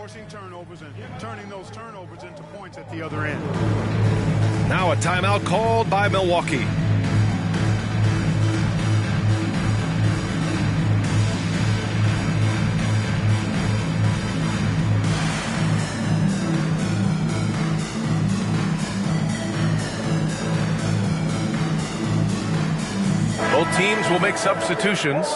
forcing turnovers and turning those turnovers into points at the other end. Now a timeout called by Milwaukee. Both teams will make substitutions.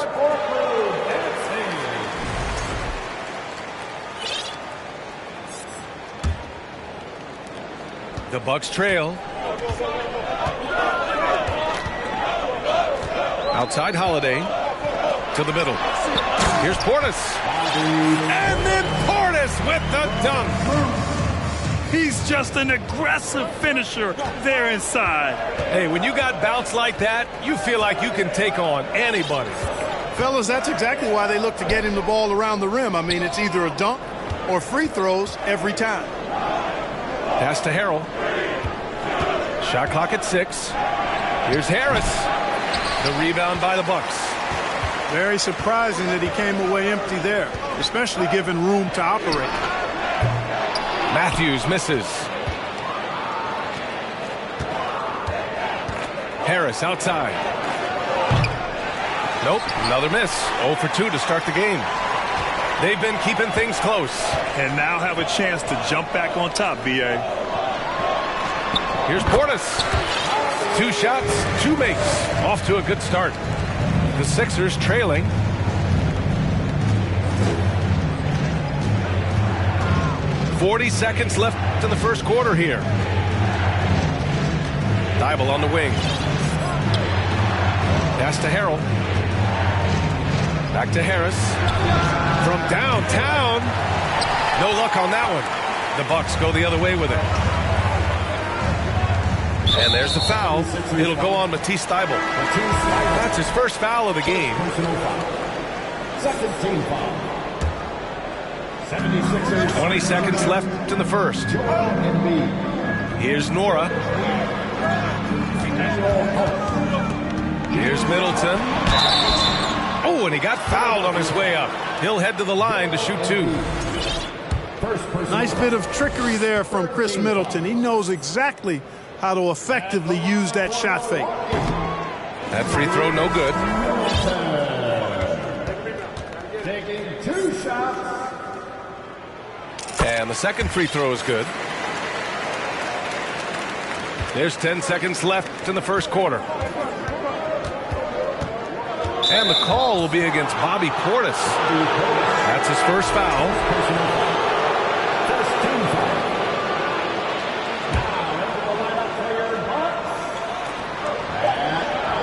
The Bucks trail. Outside Holiday to the middle. Here's Portis. And then Portis with the dunk. He's just an aggressive finisher there inside. Hey, when you got bounce like that, you feel like you can take on anybody. Fellas, that's exactly why they look to get him the ball around the rim. I mean, it's either a dunk or free throws every time. Pass to Harrell. Shot clock at 6. Here's Harris. The rebound by the Bucks. Very surprising that he came away empty there, especially given room to operate. Matthews misses. Harris outside. Nope, another miss. 0 for 2 to start the game. They've been keeping things close. And now have a chance to jump back on top, B.A. Here's Portis. 2 shots, 2 makes. Off to a good start. The Sixers trailing. .40 left in the first quarter here. Dybel on the wing. Pass to Harrell. Back to Harris. From downtown. No luck on that one. The Bucks go the other way with it. And there's the foul. It'll go on Matisse Dybel. That's his first foul of the game. Second team foul. 20 seconds left in the first. Here's Nora. Here's Middleton. Oh, and he got fouled on his way up. He'll head to the line to shoot 2. Nice bit of trickery there from Chris Middleton. He knows exactly how to effectively use that shot fake. That free throw no good. Taking 2 shots. And the second free throw is good. There's 10 seconds left in the first quarter. And the call will be against Bobby Portis. That's his first foul.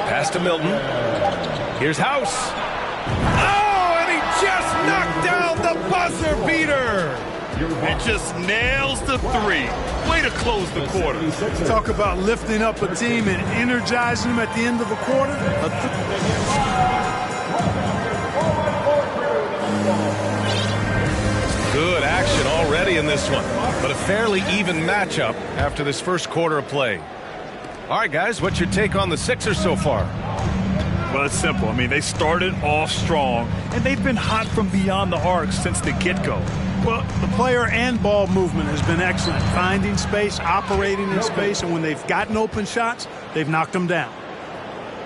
Pass to Milton. Here's House. Oh, and he just knocked down the buzzer beater. And just nails the 3. Way to close the quarter. Talk about lifting up a team and energizing them at the end of a quarter. Good action already in this one, but a fairly even matchup after this first quarter of play. All right, guys, what's your take on the Sixers so far? Well, it's simple. I mean, they started off strong, and they've been hot from beyond the arc since the get-go. Well, the player and ball movement has been excellent. Finding space, operating in space, and when they've gotten open shots, they've knocked them down.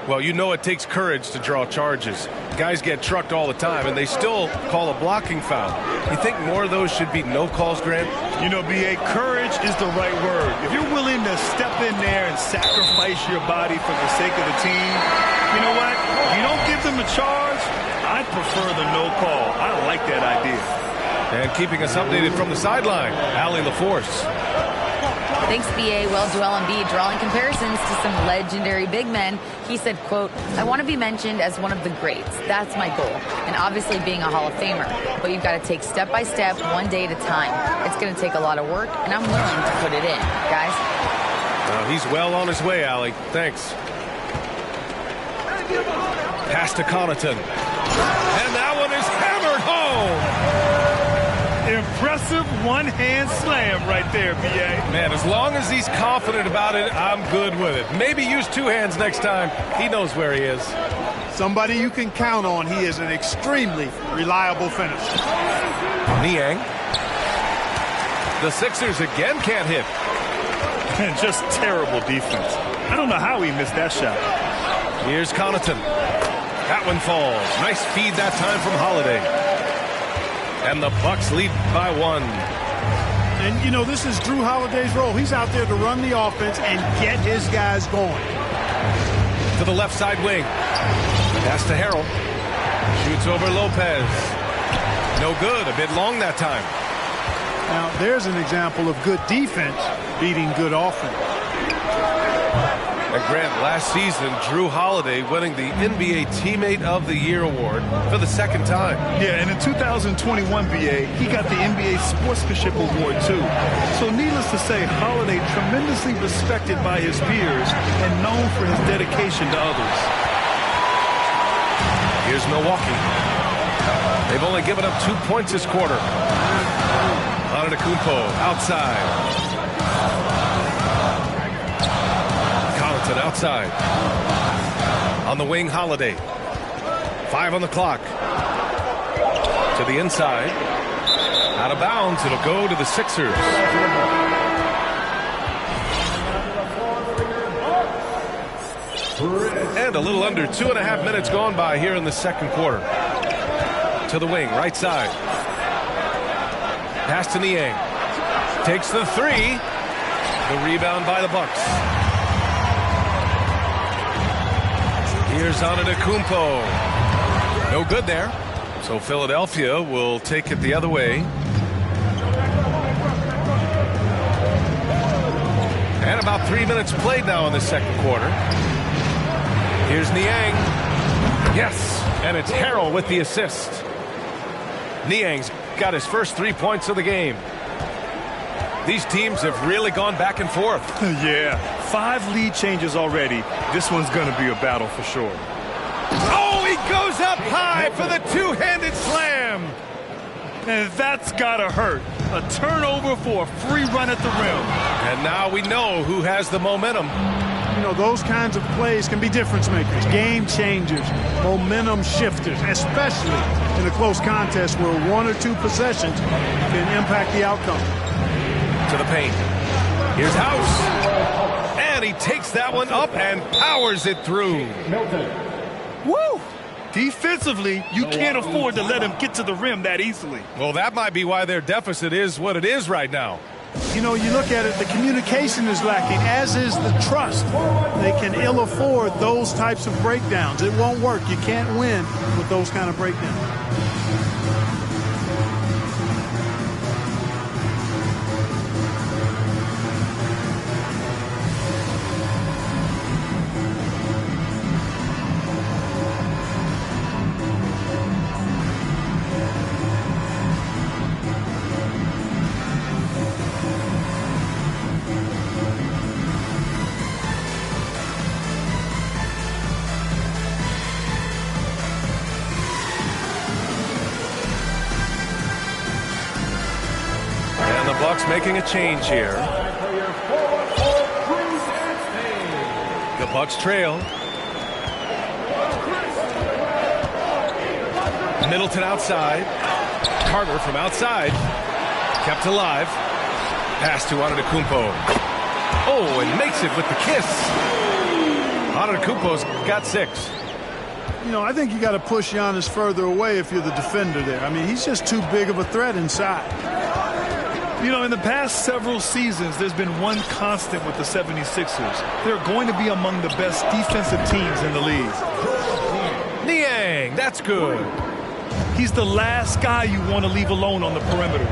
Well, you know it takes courage to draw charges. Guys get trucked all the time, and they still call a blocking foul. You think more of those should be no calls, Grant? You know, B.A., courage is the right word. If you're willing to step in there and sacrifice your body for the sake of the team, you know what? If you don't give them a charge, I prefer the no call. I like that idea. And keeping us updated from the sideline, Allie LaForce. Thanks, B.A. Well, Joel Embiid drawing comparisons to some legendary big men. He said, quote, "I want to be mentioned as one of the greats. That's my goal. And obviously being a Hall of Famer. But you've got to take step by step, one day at a time. It's going to take a lot of work, and I'm willing to put it in. Guys?" He's well on his way, Allie. Thanks. Pass to Connaughton. And that one is hammered home. Impressive one-hand slam right there, B.A. Man, as long as he's confident about it, I'm good with it. Maybe use 2 hands next time. He knows where he is. Somebody you can count on. He is an extremely reliable finisher. Niang. The Sixers again can't hit. And just terrible defense. I don't know how he missed that shot. Here's Connaughton. That one falls. Nice feed that time from Holiday. And the Bucks lead by 1. And, you know, this is Drew Holiday's role. He's out there to run the offense and get his guys going. To the left side wing. Pass to Harrell. Shoots over Lopez. No good. A bit long that time. Now, there's an example of good defense beating good offense. And Grant, last season, Drew Holiday winning the NBA Teammate of the Year award for the second time. Yeah, and in 2021, BA, he got the NBA Sportsmanship Award, too. So needless to say, Holiday tremendously respected by his peers and known for his dedication to others. Here's Milwaukee. They've only given up 2 points this quarter. Antetokounmpo outside. Outside. On the wing, Holiday. 5 on the clock. To the inside. Out of bounds. It'll go to the Sixers. And a little under 2.5 minutes gone by here in the second quarter. To the wing, right side. Pass to Niang. Takes the 3. The rebound by the Bucks. Here's Antetokounmpo. No good there. So Philadelphia will take it the other way. And about 3 minutes played now in the second quarter. Here's Niang. Yes, and it's Harrell with the assist. Niang's got his first 3 points of the game. These teams have really gone back and forth. Yeah, 5 lead changes already. This one's going to be a battle for sure. Oh, he goes up high for the two-handed slam. And that's got to hurt. A turnover for a free run at the rim. And now we know who has the momentum. You know, those kinds of plays can be difference makers, game changers, momentum shifters, especially in a close contest where 1 or 2 possessions can impact the outcome. To the paint. Here's House. And he takes that one up and powers it through. Woo! Defensively, you can't afford to let him get to the rim that easily. Well, that might be why their deficit is what it is right now. You know, you look at it, the communication is lacking, as is the trust. They can ill afford those types of breakdowns. It won't work. You can't win with those kind of breakdowns. Bucks making a change here. The Bucks trail. Middleton outside. Carter from outside. Kept alive. Pass to Antetokounmpo. Oh, and makes it with the kiss. Antetokounmpo's got 6. You know, I think you got to push Giannis further away if you're the defender there. I mean, he's just too big of a threat inside. You know, in the past several seasons, there's been one constant with the 76ers. They're going to be among the best defensive teams in the league. Niang, that's good. He's the last guy you want to leave alone on the perimeter.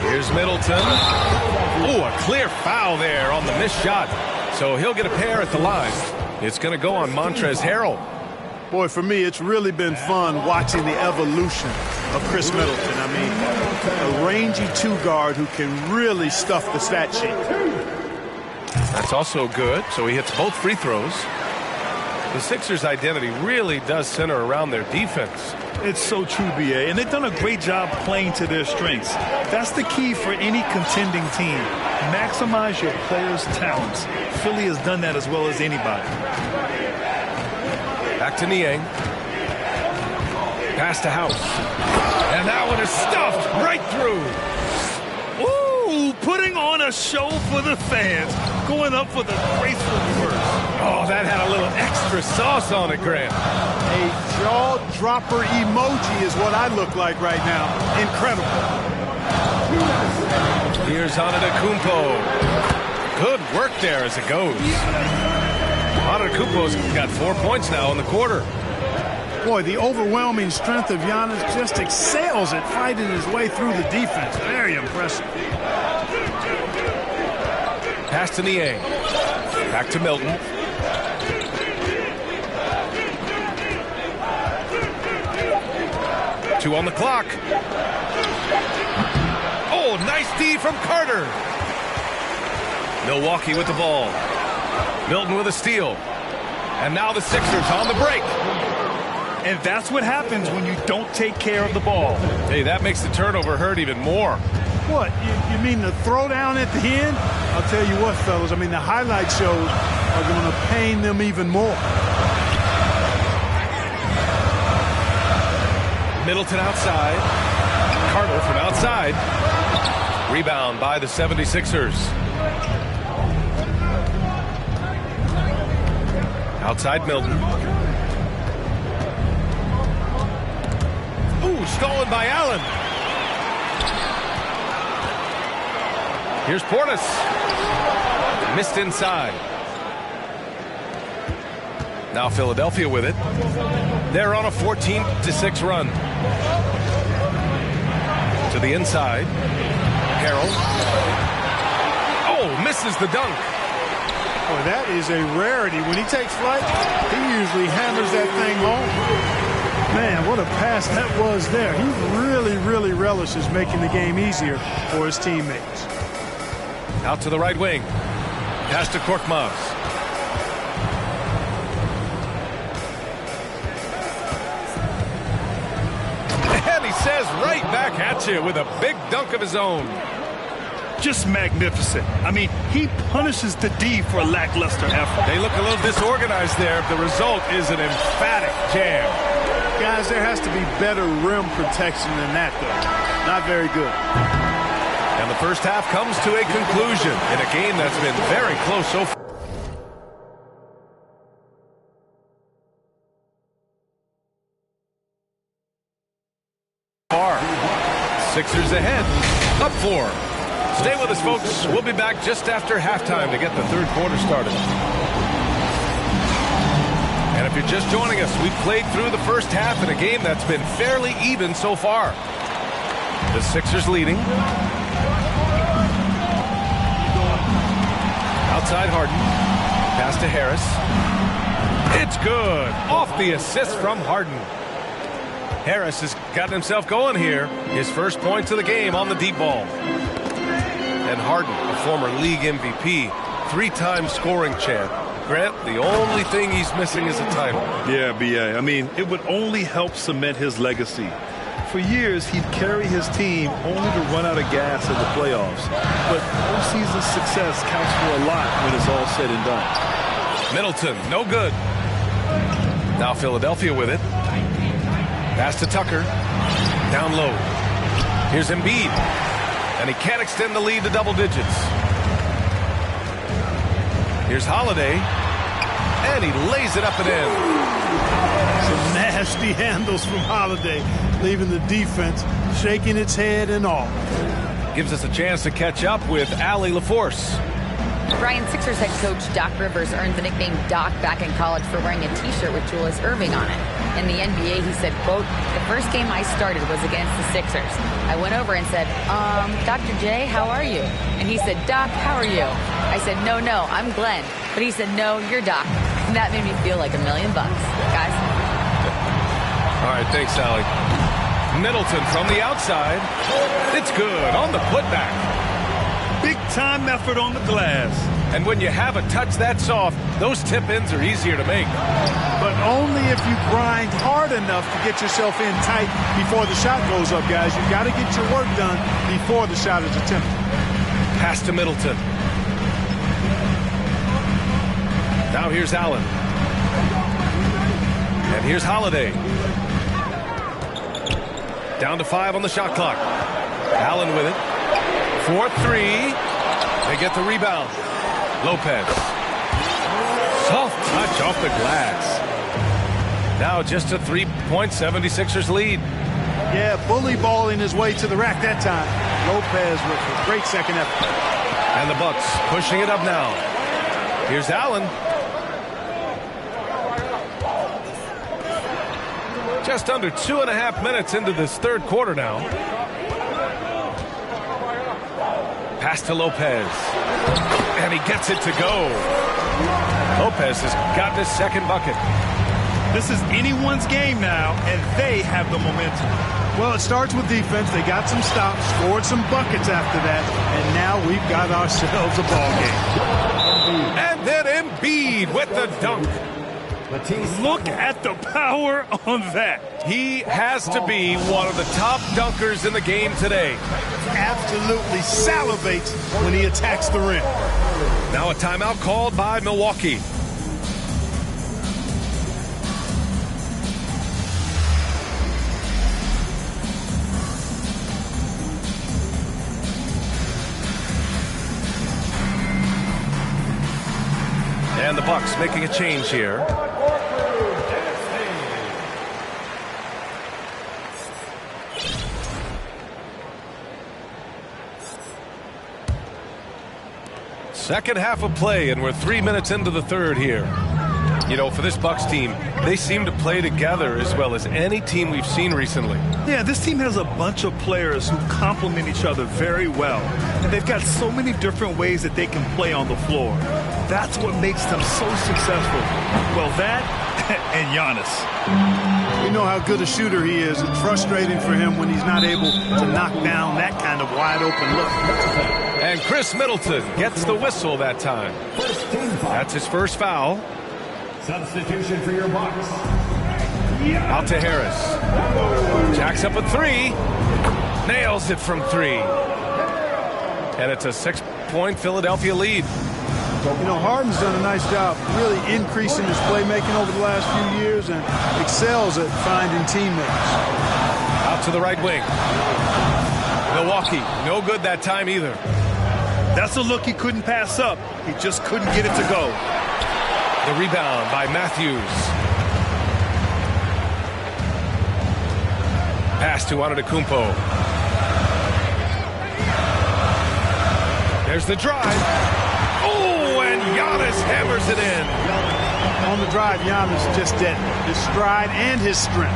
Here's Middleton. Oh, a clear foul there on the missed shot. So he'll get a pair at the line. It's going to go on Montrezl Harrell. Boy, for me, it's really been fun watching the evolution of Chris Middleton. I mean, a rangy 2 guard who can really stuff the stat sheet. That's also good. So he hits both free throws. The Sixers' identity really does center around their defense. It's so true, BA, and they've done a great job playing to their strengths. That's the key for any contending team. Maximize your players' talents. Philly has done that as well as anybody. Back to Niang. Pass to House. And that one is stuffed right through. show for the fans, going up for the graceful reverse. Oh, that had a little extra sauce on it, Grant. A jaw-dropper emoji is what I look like right now. Incredible. Here's Antetokounmpo. Good work there as it goes. Antetokounmpo's got 4 points now in the quarter. Boy, the overwhelming strength of Giannis just excels at fighting his way through the defense. Very impressive. Pass to Niang. Back to Milton. Two on the clock. Oh, nice D from Carter. Milwaukee with the ball. Milton with a steal. And now the Sixers on the break. And that's what happens when you don't take care of the ball. Hey, that makes the turnover hurt even more. What, you mean the throwdown at the end? I'll tell you what, fellas, I mean, the highlight shows are going to pain them even more. Middleton outside. Carter from outside. Rebound by the 76ers. Outside Milton. Ooh, stolen by Allen. Here's Portis. Missed inside. Now Philadelphia with it. They're on a 14-6 run. To the inside. Harrell. Oh, misses the dunk. Boy, that is a rarity. When he takes flight, he usually hammers that thing home. Man, what a pass that was there. He really relishes making the game easier for his teammates. Out to the right wing. Pass to Korkmaz. And he says right back at you with a big dunk of his own. Just magnificent. I mean, he punishes the D for a lackluster effort. They look a little disorganized there. The result is an emphatic jam. Guys, there has to be better rim protection than that, though. Not very good. And the first half comes to a conclusion in a game that's been very close so far. Sixers ahead. Up 4. Stay with us, folks. We'll be back just after halftime to get the third quarter started. And if you're just joining us, we've played through the first half in a game that's been fairly even so far. The Sixers leading. Outside Harden. Pass to Harris. It's good. Off the assist from Harden. Harris has gotten himself going here. His first points of the game on the deep ball. And Harden, a former league MVP, 3-time scoring champ. Grant, the only thing he's missing is a title. Yeah, B.A. I mean, it would only help cement his legacy. For years, he'd carry his team only to run out of gas in the playoffs. But postseason success counts for a lot when it's all said and done. Middleton, no good. Now Philadelphia with it. Pass to Tucker. Down low. Here's Embiid. And he can't extend the lead to double digits. Here's Holiday. And he lays it up and in. Some nasty handles from Holiday, leaving the defense shaking its head and all. Gives us a chance to catch up with Allie LaForce. Brian, Sixers head coach Doc Rivers earned the nickname Doc back in college for wearing a T-shirt with Julius Erving on it. In the NBA, he said, quote, "The first game I started was against the Sixers. I went over and said, Dr. J, how are you?" And he said, "Doc, how are you?" I said, no, I'm Glenn." But he said, "No, you're Doc." And that made me feel like $1 million, guys. All right, thanks, Allie. Middleton from the outside. It's good on the putback. Big-time effort on the glass. And when you have a touch that soft, those tip-ins are easier to make. But only if you grind hard enough to get yourself in tight before the shot goes up, guys. You've got to get your work done before the shot is attempted. Pass to Middleton. Now here's Allen. And here's Holiday. Down to 5 on the shot clock. Allen with it. 4-3. They get the rebound. Lopez. Soft touch off the glass. Now just a 3-point 76ers lead. Yeah, bully balling his way to the rack that time. Lopez with a great second effort. And the Bucks pushing it up now. Here's Allen. Just under 2.5 minutes into this third quarter now. Pass to Lopez. And he gets it to go. Lopez has gotten his second bucket. This is anyone's game now, and they have the momentum. Well, it starts with defense. They got some stops, scored some buckets after that, and now we've got ourselves a ball game. And then Embiid with the dunk. Look at the power on that. He has to be one of the top dunkers in the game today. Absolutely salivates when he attacks the rim. Now a timeout called by Milwaukee. And the Bucks making a change here. Second half of play, and we're 3 minutes into the third here. You know, for this Bucks team, they seem to play together as well as any team we've seen recently. Yeah, this team has a bunch of players who complement each other very well. And they've got so many different ways that they can play on the floor. That's what makes them so successful. Well, that and Giannis. We know how good a shooter he is. It's frustrating for him when he's not able to knock down that kind of wide open look. And Chris Middleton gets the whistle that time. That's his first foul. Substitution for your Bucks. Out to Harris. Jacks up a three. Nails it from three. And it's a 6-point Philadelphia lead. You know, Harden's done a nice job really increasing his playmaking over the last few years and excels at finding teammates. Out to the right wing. Milwaukee, no good that time either. That's a look he couldn't pass up. He just couldn't get it to go. The rebound by Matthews. Pass to Antetokounmpo. There's the drive. Oh, and Giannis hammers it in. On the drive, Giannis just detoned. His stride and his strength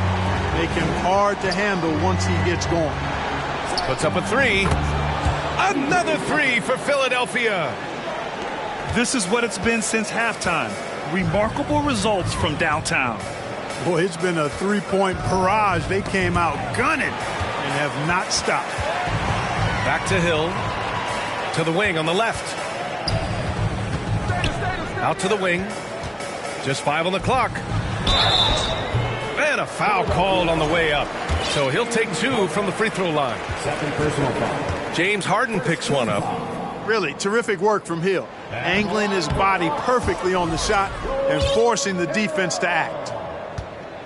make him hard to handle once he gets going. Puts up a three. Another three for Philadelphia. This is what it's been since halftime. Remarkable results from downtown. Boy, it's been a three-point barrage. They came out gunning and have not stopped. Back to Hill. To the wing on the left. Out to the wing. Just 5 on the clock. And a foul called on the way up. So he'll take 2 from the free throw line. Second personal foul. James Harden picks one up. Really terrific work from Hill. Angling his body perfectly on the shot and forcing the defense to act.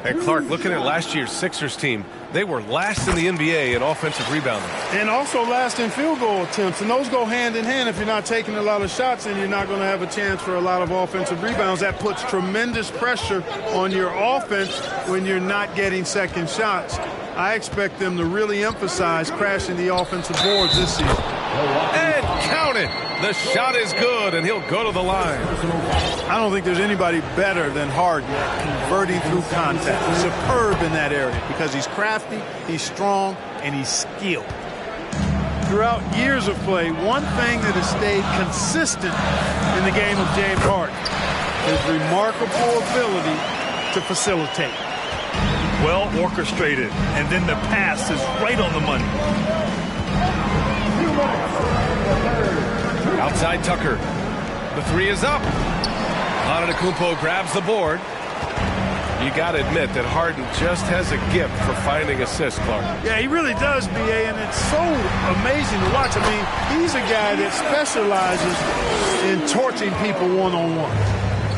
And Clark, looking at last year's Sixers team, they were last in the NBA in offensive rebounding. And also last in field goal attempts. And those go hand in hand. If you're not taking a lot of shots, then you're not going to have a chance for a lot of offensive rebounds. That puts tremendous pressure on your offense when you're not getting second shots. I expect them to really emphasize crashing the offensive boards this season. And count it. The shot is good, and he'll go to the line. I don't think there's anybody better than Harden at converting through contact. Superb in that area because he's crafty, he's strong, and he's skilled. Throughout years of play, one thing that has stayed consistent in the game of James Harden is remarkable ability to facilitate. Well orchestrated, and then the pass is right on the money. Outside Tucker. The three is up. Antetokounmpo grabs the board. You got to admit that Harden just has a gift for finding assists, Clark. Yeah, he really does, B.A., and it's so amazing to watch. I mean, he's a guy that specializes in torching people one-on-one.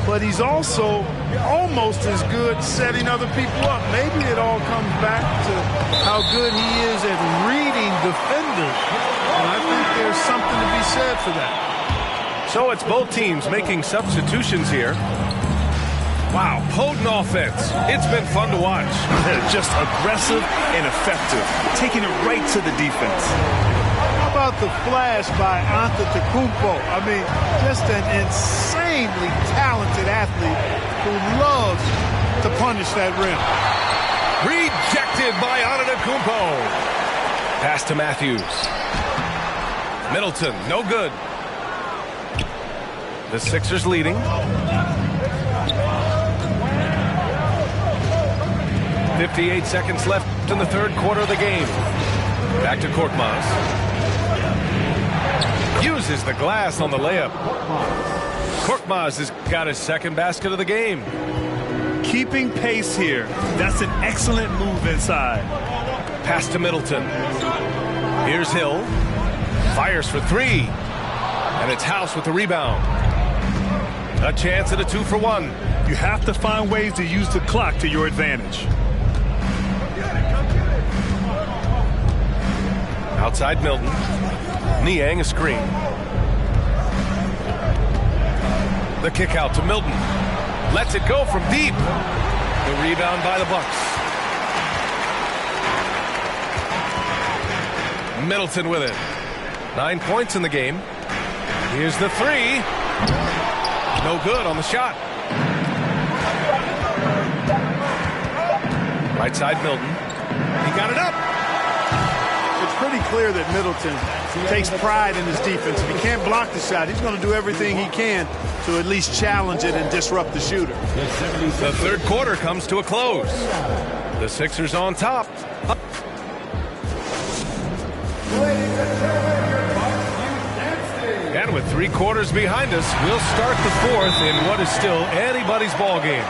But he's also almost as good setting other people up. Maybe it all comes back to how good he is at reading defenders. And I think there's something to be said for that. So it's both teams making substitutions here. Wow, potent offense. It's been fun to watch. Just aggressive and effective, taking it right to the defense. How about the flash by Antetokounmpo? I mean, just an insanely talented athlete who loves to punish that rim. Rejected by Antetokounmpo. Pass to Matthews. Middleton, no good. The Sixers leading. 58 seconds left in the third quarter of the game. Back to Korkmaz. Uses the glass on the layup. Korkmaz has got his second basket of the game. Keeping pace here. That's an excellent move inside. Pass to Middleton. Here's Hill. Fires for three. And it's House with the rebound. A chance at a 2-for-1. You have to find ways to use the clock to your advantage. Outside Milton. Niang a screen. The kick out to Milton. Lets it go from deep. The rebound by the Bucks. Middleton with it. 9 points in the game. Here's the three. No good on the shot. Right side Milton. He got it up. It's pretty clear that Middleton takes pride in his defense. If he can't block the shot, he's going to do everything he can to at least challenge it and disrupt the shooter. The third quarter comes to a close. The Sixers on top. And with 3 quarters behind us, we'll start the fourth in what is still anybody's ball game.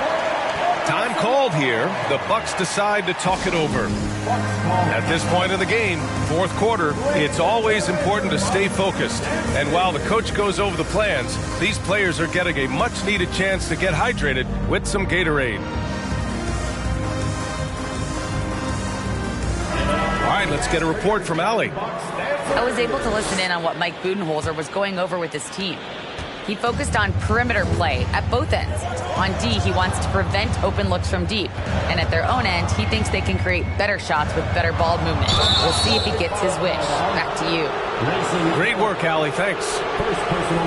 Time called here. The Bucks decide to talk it over. At this point in the game, fourth quarter, it's always important to stay focused. And while the coach goes over the plans, these players are getting a much-needed chance to get hydrated with some Gatorade. All right, let's get a report from Allie. I was able to listen in on what Mike Budenholzer was going over with his team. He focused on perimeter play at both ends. On D, he wants to prevent open looks from deep. And at their own end, he thinks they can create better shots with better ball movement. We'll see if he gets his wish. Back to you. Great work, Allie. Thanks.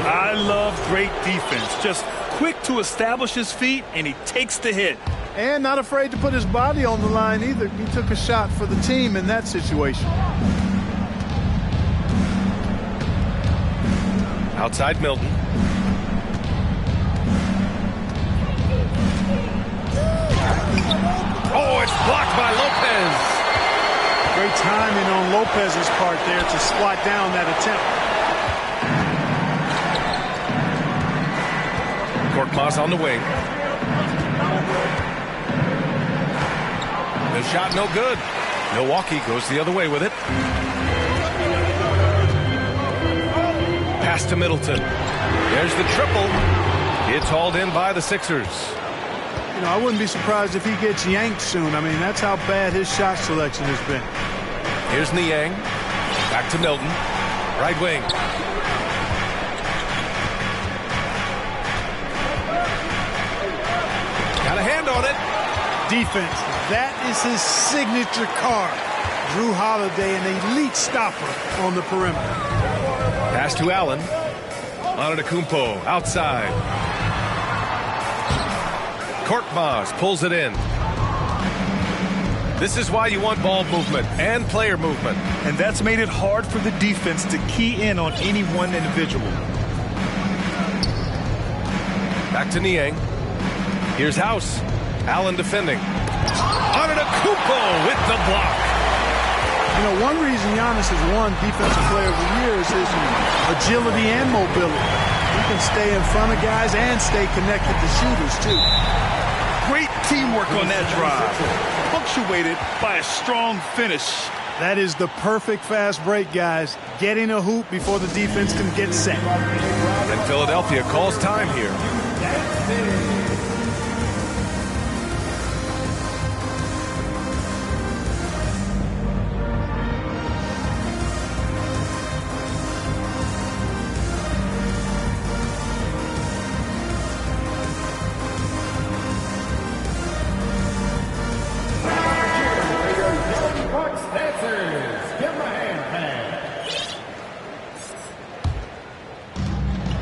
I love great defense. Just quick to establish his feet, and he takes the hit. And not afraid to put his body on the line either. He took a shot for the team in that situation. Outside Milton. Oh, it's blocked by Lopez. Great timing on Lopez's part there to squat down that attempt. Korkmaz on the wing. The shot no good. Milwaukee goes the other way with it. Pass to Middleton. There's the triple. It's hauled in by the Sixers. You know, I wouldn't be surprised if he gets yanked soon. I mean, that's how bad his shot selection has been. Here's Niang. Back to Milton. Right wing. Got a hand on it. Defense. That is his signature card. Drew Holiday, an elite stopper on the perimeter. Pass to Allen. Antetokounmpo outside. Korkmaz pulls it in. This is why you want ball movement and player movement. And that's made it hard for the defense to key in on any one individual. Back to Niang. Here's House. Allen defending. Antetokounmpo with the block. You know, one reason Giannis has won Defensive Player of the Year is his agility and mobility. He can stay in front of guys and stay connected to shooters, too. Great teamwork on that drive, punctuated by a strong finish. That is the perfect fast break, guys. Getting a hoop before the defense can get set. And Philadelphia calls time here.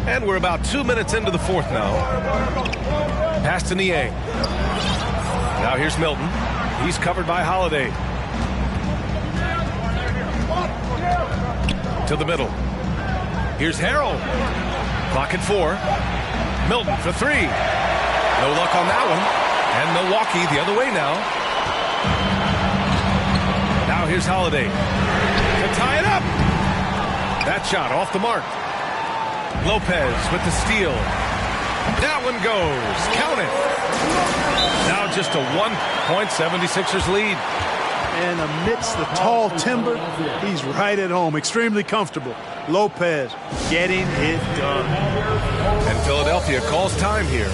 And we're about 2 minutes into the fourth now. Pass to Niang. Now here's Milton. He's covered by Holiday. To the middle. Here's Harrell. Clock at 4. Milton for 3. No luck on that one. And Milwaukee the other way now. Now here's Holiday. To tie it up. That shot off the mark. Lopez with the steal. That one goes. Count it. Now just a 1.76ers lead. And amidst the tall timber, he's right at home. Extremely comfortable. Lopez getting it done. And Philadelphia calls time here.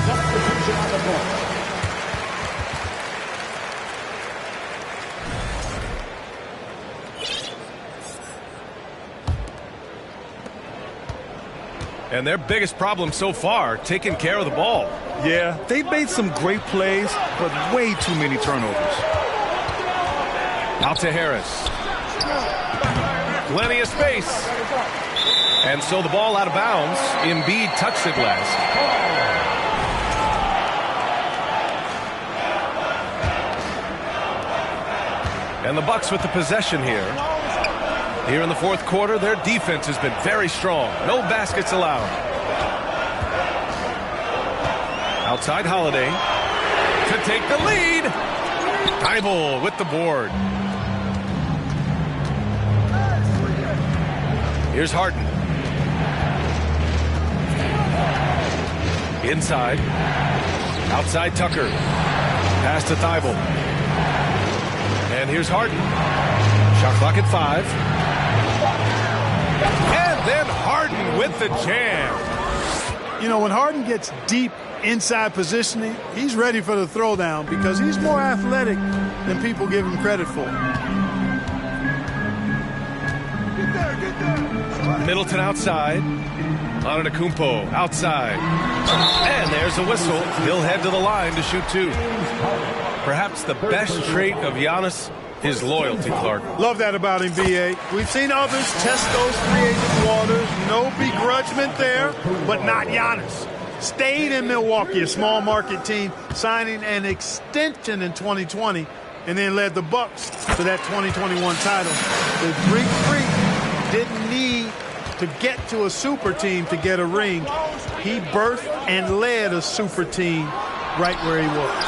Substitution on the floor. And their biggest problem so far, taking care of the ball. Yeah, they've made some great plays, but way too many turnovers. Out to Harris. Plenty of space. And so the ball out of bounds. Embiid touched it last. And the Bucks with the possession here. Here in the fourth quarter, their defense has been very strong. No baskets allowed. Outside Holiday to take the lead. Thibault with the board. Here's Harden. Inside. Outside Tucker. Pass to Thibault. And here's Harden. Shot clock at 5. And then Harden with the jam. You know, when Harden gets deep inside positioning, he's ready for the throwdown because he's more athletic than people give him credit for. Middleton outside. Antetokounmpo outside. And there's a whistle. He'll head to the line to shoot 2. Perhaps the best trait of Giannis is loyalty, Clark. Love that about him, B.A. We've seen others test those creative waters. No begrudgment there, but not Giannis. Stayed in Milwaukee, a small market team, signing an extension in 2020, and then led the Bucks to that 2021 title. The Greek Freak didn't need to get to a super team to get a ring. He birthed and led a super team right where he was.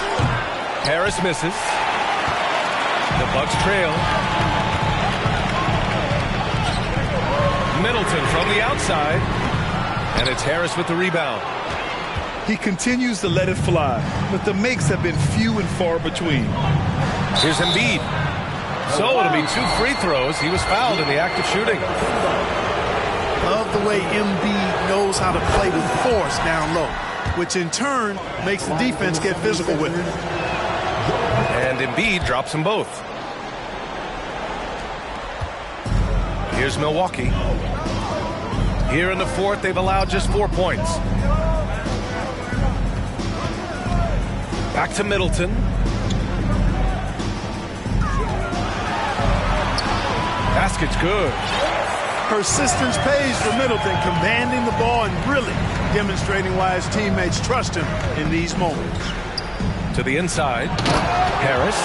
Harris misses. The Bucks trail. Middleton from the outside. And it's Harris with the rebound. He continues to let it fly, but the makes have been few and far between. Here's Embiid. So it'll be 2 free throws. He was fouled in the act of shooting. Love the way Embiid knows how to play with force down low, which in turn makes the defense get physical with him. And Embiid drops them both. Here's Milwaukee. Here in the fourth, they've allowed just 4 points. Back to Middleton. Basket's good. Persistence pays for Middleton, commanding the ball and really demonstrating why his teammates trust him in these moments. To the inside. Harris.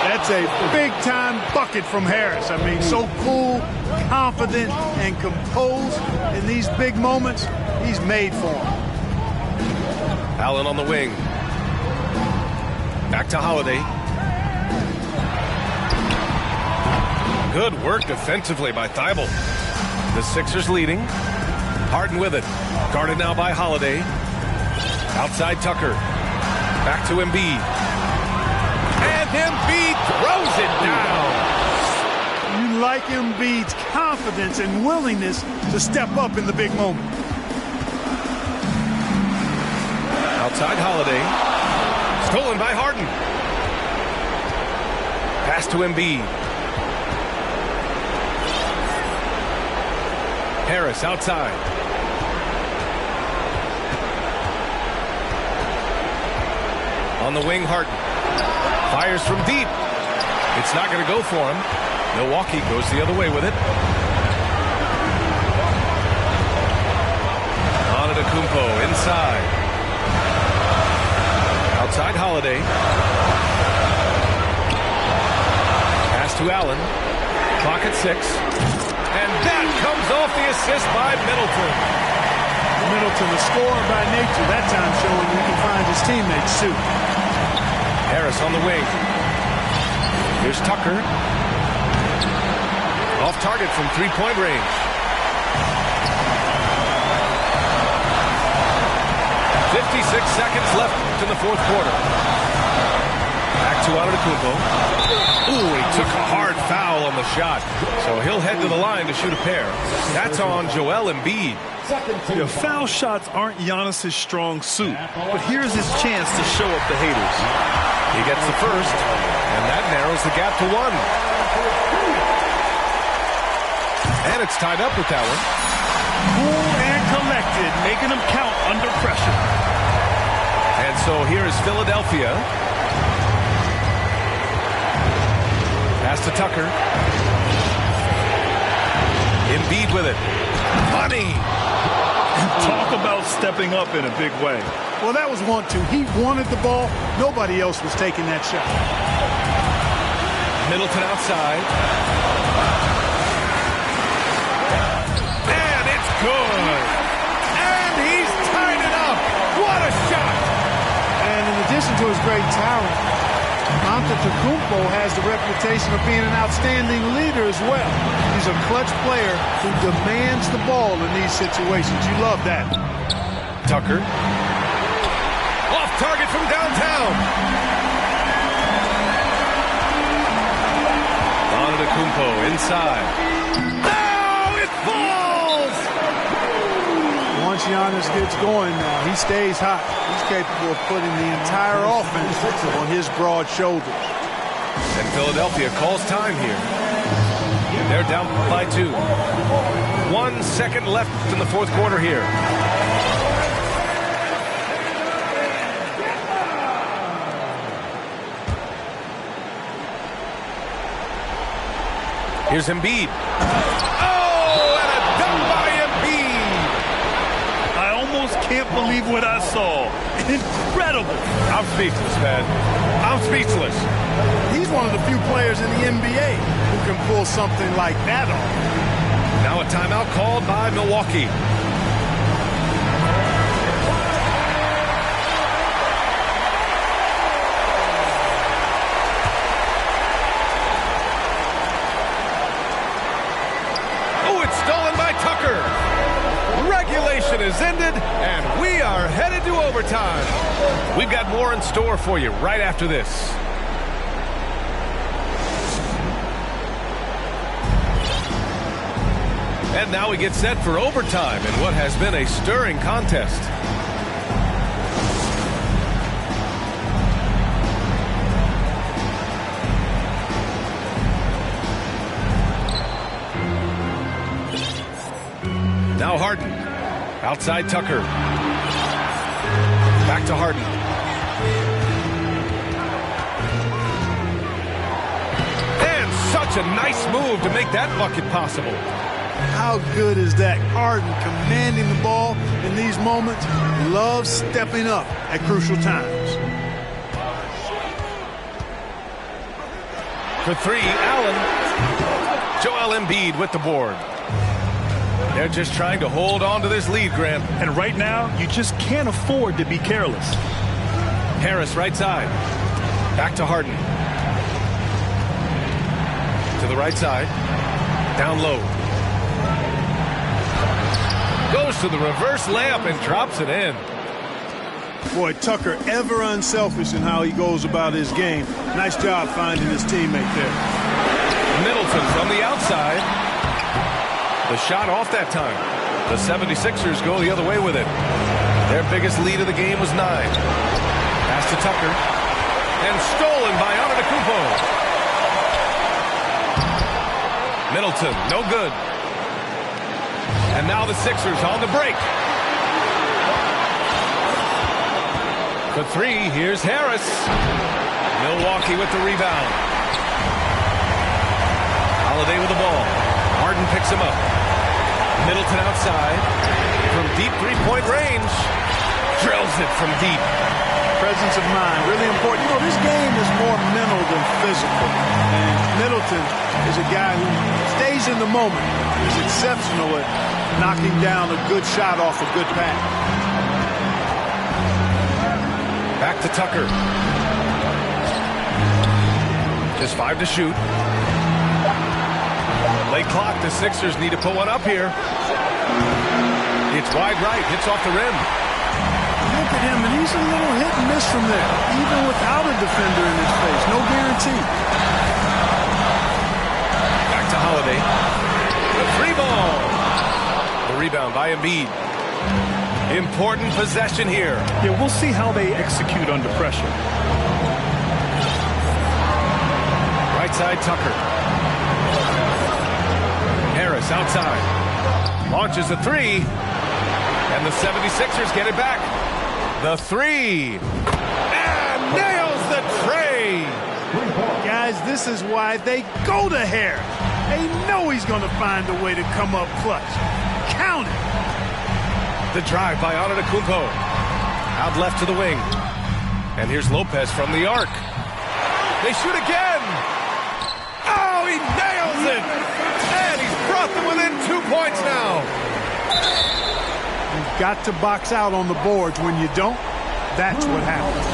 That's a big-time bucket from Harris. I mean, so cool, confident, and composed in these big moments. He's made for them. Allen on the wing. Back to Holiday. Good work defensively by Thibault. The Sixers leading. Harden with it. Guarded now by Holiday. Outside Tucker. Back to Embiid. And Embiid throws it down. You like Embiid's confidence and willingness to step up in the big moment. Outside Holiday. Stolen by Harden. Pass to Embiid. Harris outside. On the wing, Harden. Fires from deep. It's not going to go for him. Milwaukee goes the other way with it. Antetokounmpo inside. Outside Holiday. Pass to Allen. Clock at 6. And that comes off the assist by Middleton. Middleton, a scorer by nature, that time showing he can find his teammates too. Harris on the wing. Here's Tucker. Off target from three-point range. 56 seconds left in the fourth quarter. Back to Antetokounmpo. Ooh, he took a hard foul on the shot. So he'll head to the line to shoot a pair. That's on Joel Embiid. Yeah, foul shots aren't Giannis' strong suit, but here's his chance to show up the haters. He gets the first, and that narrows the gap to 1. And it's tied up with that one. Cool and collected, making them count under pressure. And so here is Philadelphia. Pass to Tucker. Embiid with it. Money! Talk about stepping up in a big way. Well, that was 1-2. He wanted the ball. Nobody else was taking that shot. Middleton outside. And it's good. And he's tied it up. What a shot. And in addition to his great talent, Antetokounmpo has the reputation of being an outstanding leader as well. He's a clutch player who demands the ball in these situations. You love that. Tucker. Off target from downtown. Antetokounmpo inside. Oh, it falls! Once Giannis gets going now, he stays hot. He's capable of putting the entire offense on his broad shoulders. And Philadelphia calls time here. They're down by 2. 1 second left in the fourth quarter here. Here's Embiid. Oh, and a dunk by Embiid. I almost can't believe what I saw. Incredible. I'm speechless, man. I'm speechless. He's one of the few players in the NBA who can pull something like that off. Now a timeout called by Milwaukee. Oh, it's stolen by Tucker. Regulation is ended, and we are headed to overtime. We've got more in store for you right after this. And now we get set for overtime in what has been a stirring contest. Now Harden. Outside Tucker. Back to Harden. And such a nice move to make that bucket possible. How good is that? Harden commanding the ball in these moments. Loves stepping up at crucial times. For 3, Allen. Joel Embiid with the board. They're just trying to hold on to this lead, Grant. And right now, you just can't afford to be careless. Harris right side. Back to Harden. To the right side. Down low. Goes to the reverse layup and drops it in. Boy, Tucker ever unselfish in how he goes about his game. Nice job finding his teammate there. Middleton from the outside. The shot off that time. The 76ers go the other way with it. Their biggest lead of the game was 9. Pass to Tucker. And stolen by Antetokounmpo. Middleton, no good. And now the Sixers on the break. For 3, here's Harris. Milwaukee with the rebound. Holiday with the ball. Harden picks him up. Middleton outside. From deep three-point range. Drills it from deep. Presence of mind, really important. You know, this game is more mental than physical. And Middleton is a guy who stays in the moment. He's exceptional at knocking down a good shot off a good pass. Back to Tucker. Just 5 to shoot. Late clock. The Sixers need to put one up here. It's wide right. Hits off the rim. Look at him, and he's a little hit and miss from there, even without a defender in his face. No guarantee. Back to Holiday. The three ball. The rebound by Embiid. Important possession here. Yeah, we'll see how they execute under pressure. Right side, Tucker. Harris outside. Launches a three. And the 76ers get it back. The three. And nails the tray. Guys, this is why they go to Harris. They know he's going to find a way to come up clutch. Count it. The drive by Antetokounmpo. Out left to the wing. And here's Lopez from the arc. They shoot again. Oh, he nails it. And he's brought them within 2 points now. You've got to box out on the boards. When you don't, that's what happens.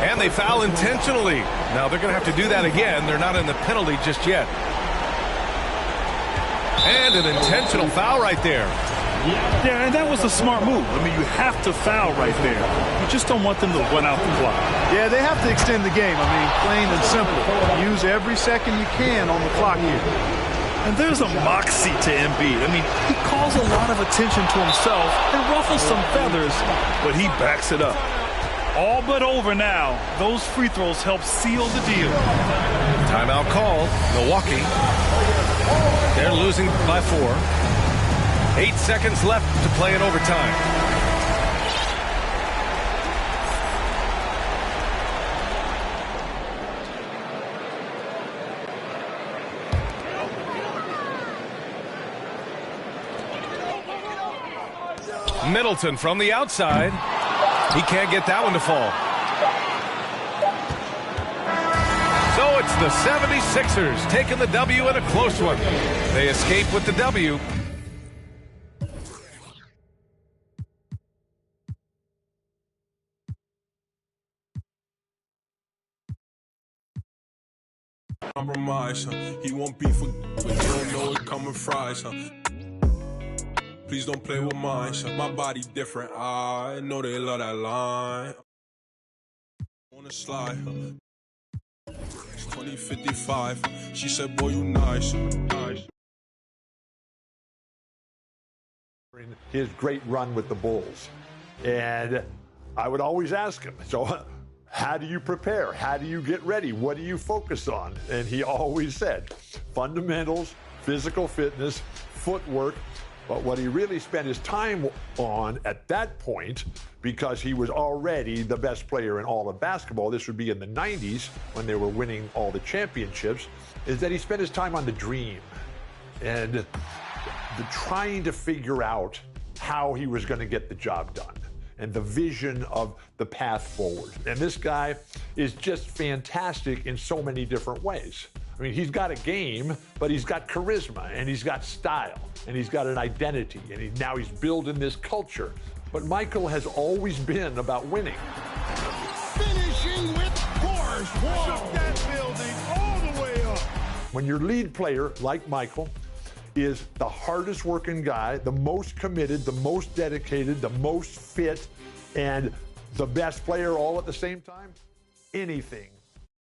And they foul intentionally. Now they're going to have to do that again. They're not in the penalty just yet. And an intentional foul right there. Yeah, and that was a smart move. I mean, you have to foul right there. You just don't want them to run out the clock. Yeah, they have to extend the game. I mean, plain and simple. Use every second you can on the clock here. And there's a moxie to Embiid. I mean, he calls a lot of attention to himself and ruffles some feathers, but he backs it up. All but over now. Those free throws help seal the deal. Timeout call. Milwaukee. They're losing by 4. 8 seconds left to play in overtime. Middleton from the outside. He can't get that one to fall. So it's the 76ers taking the W in a close one. They escape with the W. Compromise, he won't be for but he don't know it coming fries, Please don't play with mine, my body different, I know they love that line. On the slide, it's 2055, she said, boy, you nice. His great run with the Bulls. And I would always ask him, so how do you prepare? How do you get ready? What do you focus on? And he always said, fundamentals, physical fitness, footwork. But what he really spent his time on at that point, because he was already the best player in all of basketball, this would be in the 90s when they were winning all the championships, is that he spent his time on the dream and the trying to figure out how he was going to get the job done and the vision of the path forward. And this guy is just fantastic in so many different ways. I mean, he's got a game, but he's got charisma, and he's got style, and he's got an identity, and now he's building this culture. But Michael has always been about winning. Finishing with force. Shook that building all the way up. When your lead player, like Michael, is the hardest working guy, the most committed, the most dedicated, the most fit, and the best player all at the same time, anything